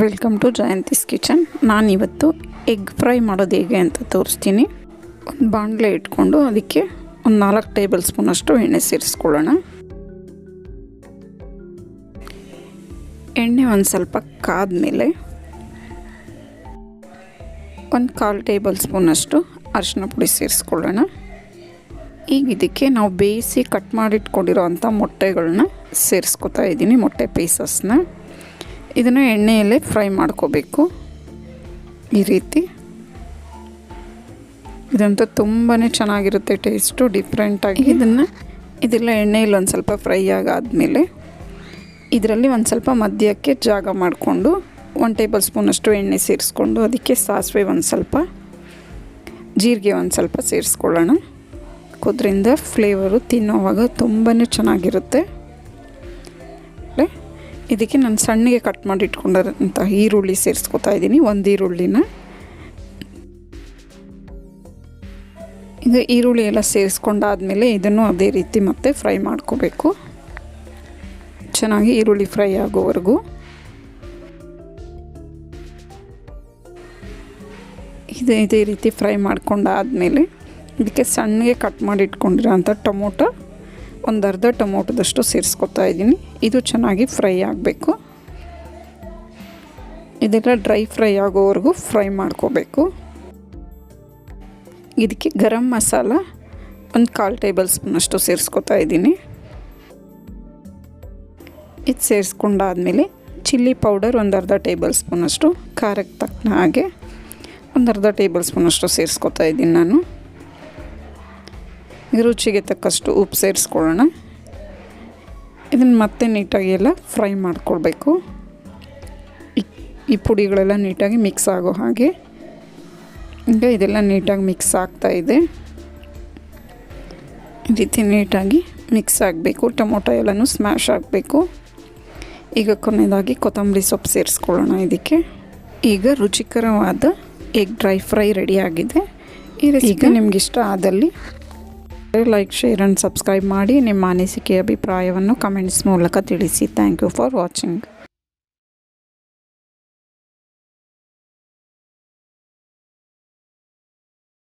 Welcome to Jayanthi's kitchen. ನಾನಿವತ್ತು egg fry ಮಾಡೋದು ಹೇಗೆ ಅಂತ ತೋರಿಸ್ತೀನಿ. ಒಂದು ಬಾಣಲೆ ಇಟ್ಕೊಂಡು ಅದಕ್ಕೆ ಒಂದು 4 ಟೇಬಲ್ ಸ್ಪೂನಷ್ಟು ಎಣ್ಣೆ ಸೇರಿಸ್ಕೊಳ್ಳೋಣ. ಎಣ್ಣೆ ಒಂದು ಸ್ವಲ್ಪ ಕಾದ್ಮೇಲೆ ಒಂದು 1/4 ಟೇಬಲ್ ಸ್ಪೂನಷ್ಟು ಅರಿಶಿನ ಪುಡಿ ಸೇರಿಸ್ಕೊಳ್ಳೋಣ. ಈಗ ಇದಕ್ಕೆ ನಾವು ಬೇಯಿಸಿ ಕಟ್ ಮಾಡಿಟ್ಕೊಂಡಿರೋ ಅಂಥ ಮೊಟ್ಟೆಗಳನ್ನ ಸೇರಿಸ್ಕೊತಾ ಇದ್ದೀನಿ, ಮೊಟ್ಟೆ ಪೀಸಸ್ನ. ಇದನ್ನು ಎಣ್ಣೆಯಲ್ಲೇ ಫ್ರೈ ಮಾಡ್ಕೋಬೇಕು ಈ ರೀತಿ. ಇದಂತೂ ತುಂಬಾ ಚೆನ್ನಾಗಿರುತ್ತೆ, ಟೇಸ್ಟು ಡಿಫ್ರೆಂಟಾಗಿ. ಇದೆಲ್ಲ ಎಣ್ಣೆಯಲ್ಲಿ ಒಂದು ಸ್ವಲ್ಪ ಫ್ರೈ ಆಗಾದಮೇಲೆ ಇದರಲ್ಲಿ ಒಂದು ಸ್ವಲ್ಪ ಮಧ್ಯಕ್ಕೆ ಜಾಗ ಮಾಡಿಕೊಂಡು 1 ಟೇಬಲ್ ಸ್ಪೂನಷ್ಟು ಎಣ್ಣೆ ಸೇರಿಸ್ಕೊಂಡು ಅದಕ್ಕೆ ಸಾಸಿವೆ ಒಂದು ಸ್ವಲ್ಪ, ಜೀರಿಗೆ ಒಂದು ಸ್ವಲ್ಪ ಸೇರಿಸ್ಕೊಳ್ಳೋಣ. ಅದರಿಂದ ಫ್ಲೇವರು ತಿನ್ನೋವಾಗ ತುಂಬಾ ಚೆನ್ನಾಗಿರುತ್ತೆ. ಇದಕ್ಕೆ ನಾನು ಸಣ್ಣಗೆ ಕಟ್ ಮಾಡಿ ಇಟ್ಕೊಂಡಿರೋಂಥ ಈರುಳ್ಳಿ ಸೇರಿಸ್ಕೊತಾ ಇದ್ದೀನಿ, 1 ಈರುಳ್ಳಿನ. ಇದು ಈರುಳ್ಳಿ ಎಲ್ಲ ಸೇರಿಸ್ಕೊಂಡಾದಮೇಲೆ ಇದನ್ನು ಅದೇ ರೀತಿ ಮತ್ತೆ ಫ್ರೈ ಮಾಡ್ಕೋಬೇಕು, ಚೆನ್ನಾಗಿ ಈರುಳ್ಳಿ ಫ್ರೈ ಆಗೋವರೆಗೂ. ಇದೇ ರೀತಿ ಫ್ರೈ ಮಾಡ್ಕೊಂಡಾದಮೇಲೆ ಇದಕ್ಕೆ ಸಣ್ಣಗೆ ಕಟ್ ಮಾಡಿ ಇಟ್ಕೊಂಡಿರೋಂಥ ಟೊಮೊಟೊ, ಒಂದು ಅರ್ಧ ಟೊಮೊಟೊದಷ್ಟು ಸೇರಿಸ್ಕೊತಾ ಇದ್ದೀನಿ. ಇದು ಚೆನ್ನಾಗಿ ಫ್ರೈ ಆಗಬೇಕು. ಇದೆಲ್ಲ ಡ್ರೈ ಫ್ರೈ ಆಗೋವರೆಗೂ ಫ್ರೈ ಮಾಡ್ಕೋಬೇಕು. ಇದಕ್ಕೆ ಗರಂ ಮಸಾಲ ಒಂದು 1/4 ಟೇಬಲ್ ಸ್ಪೂನಷ್ಟು ಸೇರಿಸ್ಕೊತಾ ಇದ್ದೀನಿ. ಇದು ಸೇರಿಸ್ಕೊಂಡಾದಮೇಲೆ ಚಿಲ್ಲಿ ಪೌಡರ್ ಒಂದು ಅರ್ಧ ಟೇಬಲ್ ಸ್ಪೂನಷ್ಟು, ಖಾರಕ್ಕೆ ತಕ್ಕನ ಹಾಗೆ ಒಂದು ಅರ್ಧ ಟೇಬಲ್ ಸ್ಪೂನಷ್ಟು ಸೇರಿಸ್ಕೊತಾ ಇದ್ದೀನಿ ನಾನು. ರುಚಿಗೆ ತಕ್ಕಷ್ಟು ಉಪ್ಪು ಸೇರಿಸ್ಕೊಳ್ಳೋಣ. ಇದನ್ನು ಮತ್ತೆ ನೀಟಾಗಿ ಎಲ್ಲ ಫ್ರೈ ಮಾಡ್ಕೊಳ್ಬೇಕು. ಈ ಪುಡಿಗಳೆಲ್ಲ ನೀಟಾಗಿ ಮಿಕ್ಸ್ ಆಗೋ ಹಾಗೆ. ಈಗ ಇದೆಲ್ಲ ನೀಟಾಗಿ ಮಿಕ್ಸ್ ಆಗ್ತಾಯಿದೆ. ಈ ರೀತಿ ನೀಟಾಗಿ ಮಿಕ್ಸ್ ಆಗಬೇಕು. ಟೊಮೊಟೊ ಎಲ್ಲನೂ ಸ್ಮ್ಯಾಶ್ ಆಗಬೇಕು. ಈಗ ಕೊನೆಯದಾಗಿ ಕೊತ್ತಂಬರಿ ಸೊಪ್ಪು ಸೇರಿಸ್ಕೊಳ್ಳೋಣ ಇದಕ್ಕೆ. ಈಗ ರುಚಿಕರವಾದ ಎಗ್ ಡ್ರೈ ಫ್ರೈ ರೆಡಿಯಾಗಿದೆ. ಈಗ ನಿಮ್ಗೆ ಇಷ್ಟ ಆದಲ್ಲಿ ಲೈಕ್, ಶೇರ್ ಆ್ಯಂಡ್ ಸಬ್ಸ್ಕ್ರೈಬ್ ಮಾಡಿ. ನಿಮ್ಮ ಅನಿಸಿಕೆ ಅಭಿಪ್ರಾಯವನ್ನು ಕಮೆಂಟ್ಸ್ ಮೂಲಕ ತಿಳಿಸಿ. Thank you for watching.